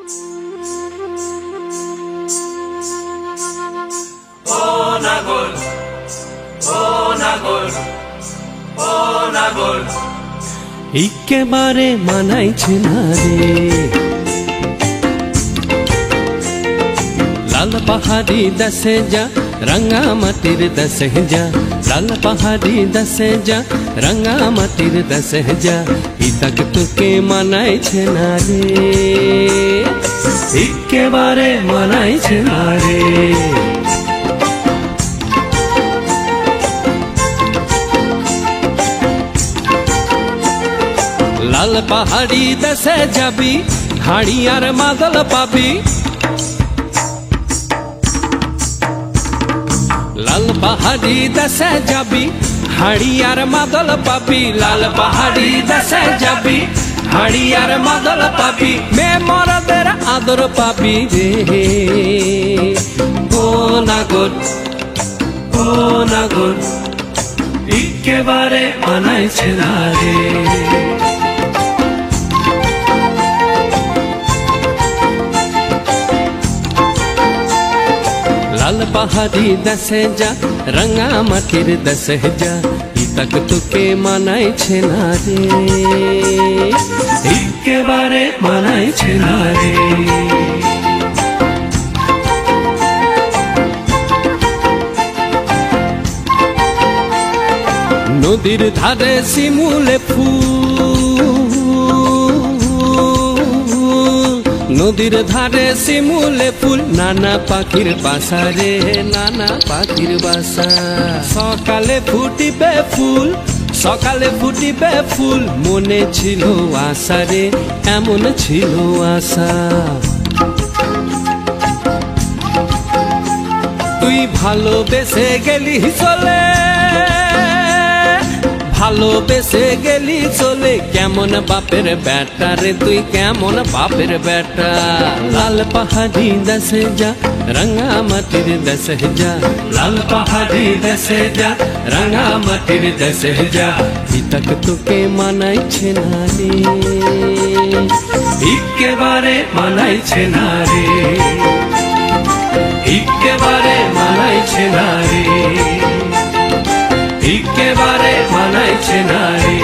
ও নাগর, ও নাগর, ও নাগর, একেবারে মানাইছে না রে। লাল পাহাড়ি দেশে যা, রাঙা মাটির দেশে যা, লাল পাহাড়ি দেশে যা, রাঙা মাটির দেশে যা, ইতাক তোকে মানাইছে না রে, একেবারে মানাইছে না রে। লাল পাহাড়ি দেশে যাবি, হাড়ি আর মাদল পাবি। লাল পাহাড়ি দেশে যাবি, হাড়ি আর মাদল পাবি। লাল পাহাড়ি দেশে যাবি, হাড়ি আর মাদল পাবি। মে মরদের আদর পাবি রে। ও নাগর, ও নাগর, একেবারে মানাইছে না রে। লাল পাহাড়ি দেশে যা, রাঙা মাটির দেশে যা, ইতাক তোকে মানাইছে না রে, একেবারে মানাইছে না রে। নদীর ধারে শিমুলে ফুল, নদীর ধারে শিমুলে ফুল, নানা পাখির বাসা রে, নানা পাখির বাসা। সকালে ফুটিবে ফুল, সকালে ফুটিবে ফুল, মনে ছিল আশা রে, এমন ছিল আশা। তুই ভালোবেসে গেলি চলে, ভালোবেসে গেলি চলে, কেমন বাপের বেটা রে তুই, কেমন বাপের বেটা। লাল পাহাড়ি দেশে যা, রাঙা মাটির দেশে যা, লাল পাহাড়ি দেশে যা, রাঙা মাটির দেশে যা, ইতাক তোকে মানাইছে না রে, একেবারে মানাইছে না রে, একেবারে মানাইছে না রে, একেবারে মানাইছে না রে।